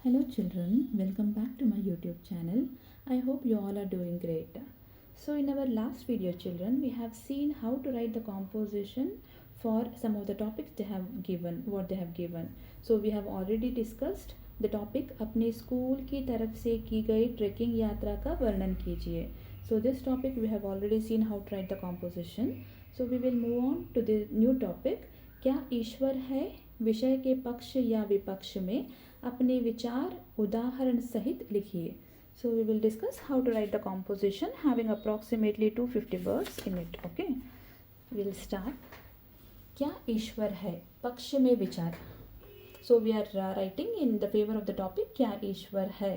Hello children, welcome back to my YouTube channel. I hope you all are doing great. So in our last video children, we have seen how to write the composition for some of the topics they have given, what they have given. So we have already discussed the topic अपने school की तरफ से की गई trekking यात्रा का वर्णन कीजिए. So this topic we have already seen how to write the composition. So we will move on to the new topic. क्या ईश्वर है? विषय के पक्ष या विपक्ष में अपने विचार उदाहरण सहित लिखिए. So we will discuss how to write the composition having approximately 250 words in it. Okay, we'll start. क्या ईश्वर है? पक्ष में विचार. So we are writing in the favor of the topic क्या ईश्वर है.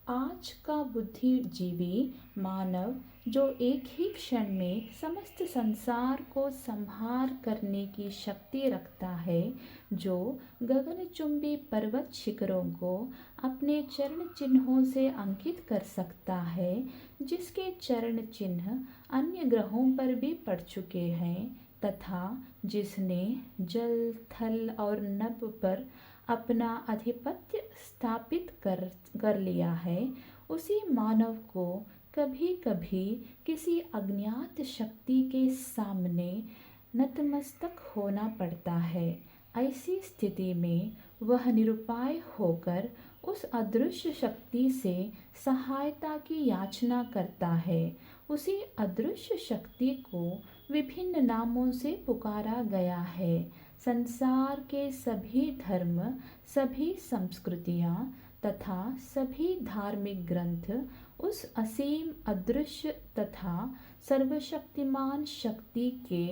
आज का बुद्धिजीवी मानव जो एक ही क्षण में समस्त संसार को संहार करने की शक्ति रखता है, जो गगनचुंबी पर्वत शिखरों को अपने चरण चिन्हों से अंकित कर सकता है, जिसके चरण चिन्ह अन्य ग्रहों पर भी पड़ चुके हैं, तथा जिसने जल, थल और नभ पर अपना आधिपत्य स्थापित कर लिया है, उसी मानव को कभी कभी किसी अज्ञात शक्ति के सामने नतमस्तक होना पड़ता है. ऐसी स्थिति में वह निरुपाय होकर उस अदृश्य शक्ति से सहायता की याचना करता है. उसी अदृश्य शक्ति को विभिन्न नामों से पुकारा गया है. संसार के सभी धर्म, सभी संस्कृतियाँ तथा सभी धार्मिक ग्रंथ उस असीम, अदृश्य तथा सर्वशक्तिमान शक्ति के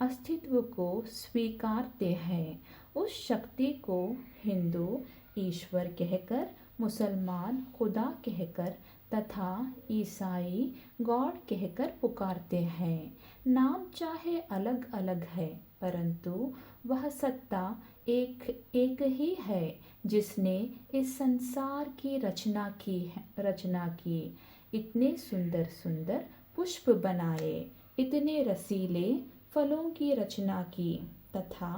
अस्तित्व को स्वीकारते हैं. उस शक्ति को हिंदू ईश्वर कहकर, मुसलमान खुदा कहकर तथा ईसाई गॉड कहकर पुकारते हैं. नाम चाहे अलग अलग है, परंतु वह सत्ता एक ही है जिसने इस संसार की रचना की. इतने सुंदर सुंदर पुष्प बनाए, इतने रसीले फलों की रचना की तथा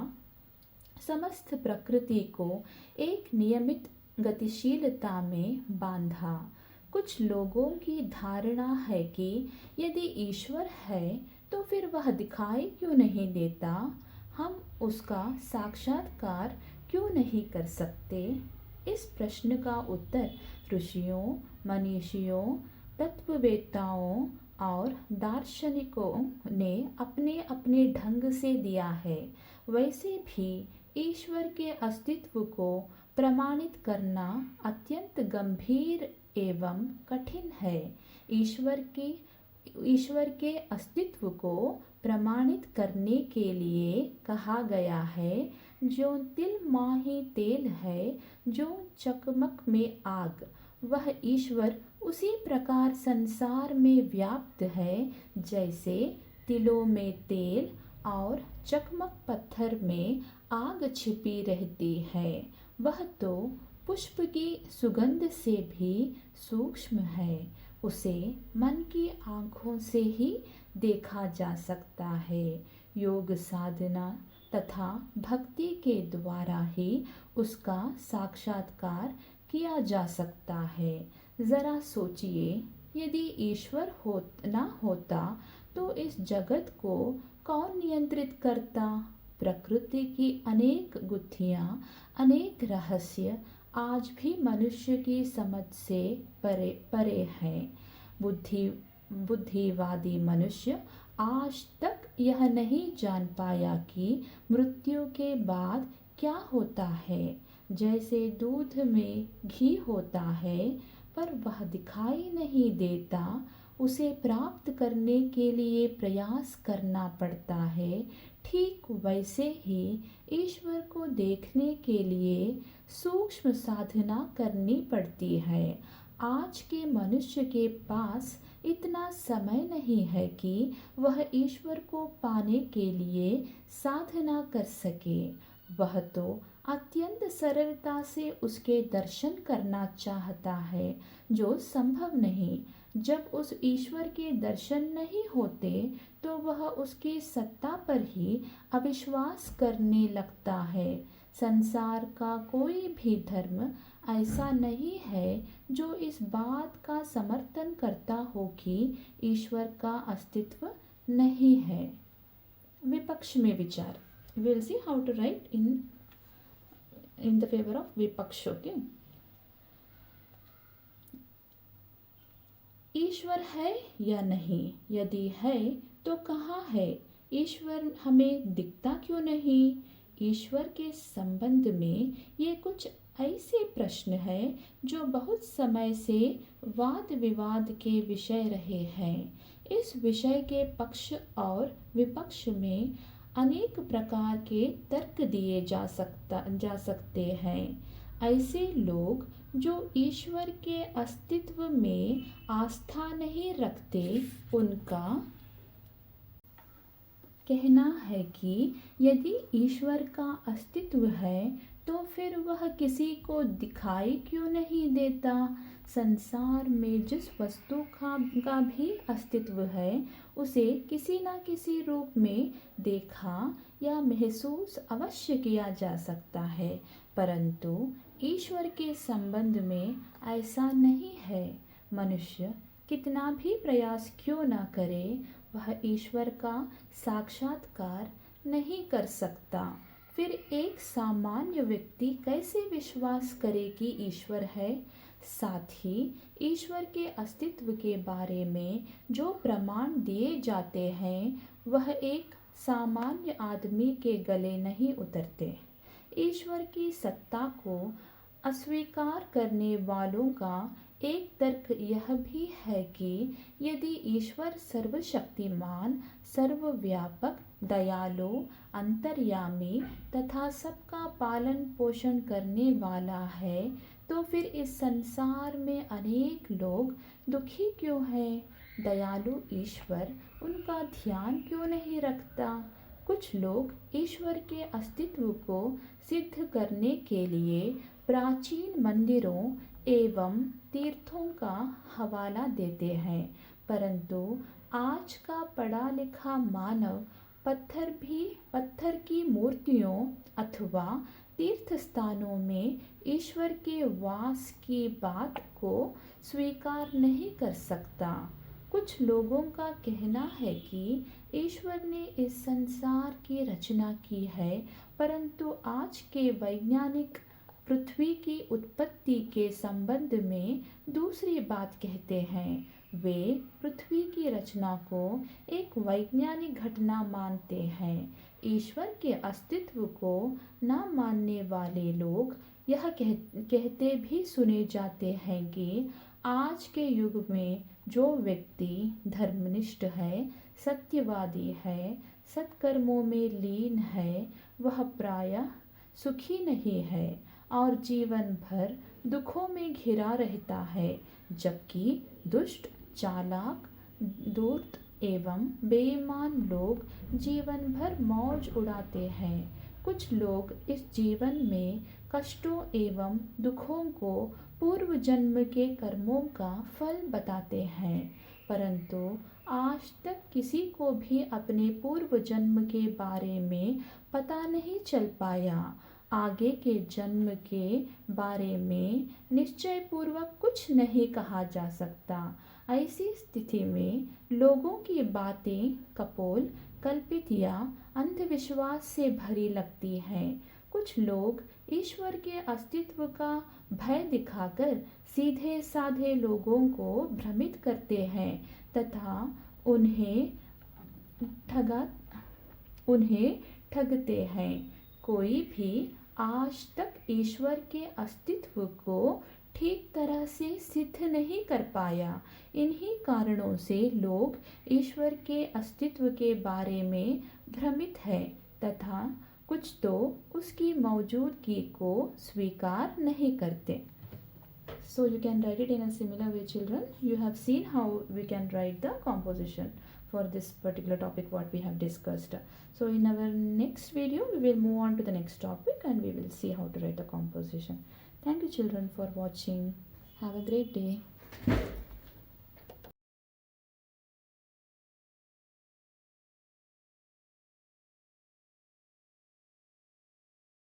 समस्त प्रकृति को एक नियमित गतिशीलता में बांधा. कुछ लोगों की धारणा है कि यदि ईश्वर है तो फिर वह दिखाई क्यों नहीं देता, हम उसका साक्षात्कार क्यों नहीं कर सकते. इस प्रश्न का उत्तर ऋषियों, मनीषियों, तत्ववेत्ताओं और दार्शनिकों ने अपने अपने ढंग से दिया है. वैसे भी ईश्वर के अस्तित्व को प्रमाणित करना अत्यंत गंभीर एवं कठिन है. ईश्वर के अस्तित्व को प्रमाणित करने के लिए कहा गया है, जो तिल माही तेल है, जो चकमक में आग, वह ईश्वर उसी प्रकार संसार में व्याप्त है जैसे तिलों में तेल और चकमक पत्थर में आग छिपी रहती है. वह तो पुष्प की सुगंध से भी सूक्ष्म है. उसे मन की आँखों से ही देखा जा सकता है. योग साधना तथा भक्ति के द्वारा ही उसका साक्षात्कार किया जा सकता है. ज़रा सोचिए, यदि ईश्वर ना होता तो इस जगत को कौन नियंत्रित करता. प्रकृति की अनेक गुत्थियाँ, अनेक रहस्य आज भी मनुष्य की समझ से परे हैं. बुद्धिवादी मनुष्य आज तक यह नहीं जान पाया कि मृत्यु के बाद क्या होता है. जैसे दूध में घी होता है पर वह दिखाई नहीं देता, उसे प्राप्त करने के लिए प्रयास करना पड़ता है. ठीक वैसे ही ईश्वर को देखने के लिए सूक्ष्म साधना करनी पड़ती है. आज के मनुष्य के पास इतना समय नहीं है कि वह ईश्वर को पाने के लिए साधना कर सके. वह तो अत्यंत सरलता से उसके दर्शन करना चाहता है, जो संभव नहीं. जब उस ईश्वर के दर्शन नहीं होते तो वह उसकी सत्ता पर ही अविश्वास करने लगता है. संसार का कोई भी धर्म ऐसा नहीं है जो इस बात का समर्थन करता हो कि ईश्वर का अस्तित्व नहीं है। विपक्ष में विचार। Will see how to write in the favour of विपक्ष। ओके, ईश्वर है या नहीं? यदि है तो कहाँ है? ईश्वर हमें दिखता क्यों नहीं? ईश्वर के संबंध में ये कुछ ऐसे प्रश्न हैं जो बहुत समय से वाद विवाद के विषय रहे हैं। इस विषय के पक्ष और विपक्ष में अनेक प्रकार के तर्क दिए जा सकते हैं। ऐसे लोग जो ईश्वर के अस्तित्व में आस्था नहीं रखते, उनका कहना है कि यदि ईश्वर का अस्तित्व है तो फिर वह किसी को दिखाई क्यों नहीं देता? संसार में जिस वस्तु का भी अस्तित्व है उसे किसी न किसी रूप में देखा या महसूस अवश्य किया जा सकता है, परंतु ईश्वर के संबंध में ऐसा नहीं है। मनुष्य कितना भी प्रयास क्यों न करे, वह ईश्वर का साक्षात्कार नहीं कर सकता। फिर एक सामान्य व्यक्ति कैसे विश्वास करे कि ईश्वर है? साथ ही ईश्वर के अस्तित्व के बारे में जो प्रमाण दिए जाते हैं वह एक सामान्य आदमी के गले नहीं उतरते। ईश्वर की सत्ता को अस्वीकार करने वालों का एक तर्क यह भी है कि यदि ईश्वर सर्वशक्तिमान, सर्वव्यापक, दयालु, अंतर्यामी तथा सबका पालन पोषण करने वाला है तो फिर इस संसार में अनेक लोग दुखी क्यों हैं? दयालु ईश्वर उनका ध्यान क्यों नहीं रखता? कुछ लोग ईश्वर के अस्तित्व को सिद्ध करने के लिए प्राचीन मंदिरों एवं तीर्थों का हवाला देते हैं, परंतु आज का पढ़ा लिखा मानव पत्थर की मूर्तियों अथवा तीर्थ स्थानों में ईश्वर के वास की बात को स्वीकार नहीं कर सकता। कुछ लोगों का कहना है कि ईश्वर ने इस संसार की रचना की है, परंतु आज के वैज्ञानिक पृथ्वी की उत्पत्ति के संबंध में दूसरी बात कहते हैं। वे पृथ्वी की रचना को एक वैज्ञानिक घटना मानते हैं। ईश्वर के अस्तित्व को न मानने वाले लोग यह कहते भी सुने जाते हैं कि आज के युग में जो व्यक्ति धर्मनिष्ठ है, सत्यवादी है, सत्कर्मों में लीन है, वह प्रायः सुखी नहीं है और जीवन भर दुखों में घिरा रहता है, जबकि दुष्ट, चालाक, धूर्त एवं बेईमान लोग जीवन भर मौज उड़ाते हैं। कुछ लोग इस जीवन में कष्टों एवं दुखों को पूर्व जन्म के कर्मों का फल बताते हैं, परंतु आज तक किसी को भी अपने पूर्व जन्म के बारे में पता नहीं चल पाया। आगे के जन्म के बारे में निश्चय पूर्वक कुछ नहीं कहा जा सकता। ऐसी स्थिति में लोगों की बातें कपोल, कल्पित या अंधविश्वास से भरी लगती हैं। कुछ लोग ईश्वर के अस्तित्व का भय दिखाकर सीधे साधे लोगों को भ्रमित करते हैं तथा उन्हें ठगते हैं। कोई भी आज तक ईश्वर के अस्तित्व को ठीक तरह से सिद्ध नहीं कर पाया। इन्हीं कारणों से लोग ईश्वर के अस्तित्व के बारे में भ्रमित है तथा कुछ तो उसकी मौजूदगी को स्वीकार नहीं करते। So you can write it in a similar way, children. You have seen how we can write the composition for this particular topic what we have discussed. So in our next video we will move on to the next topic and we will see how to write the composition. Thank you children for watching. Have a great day.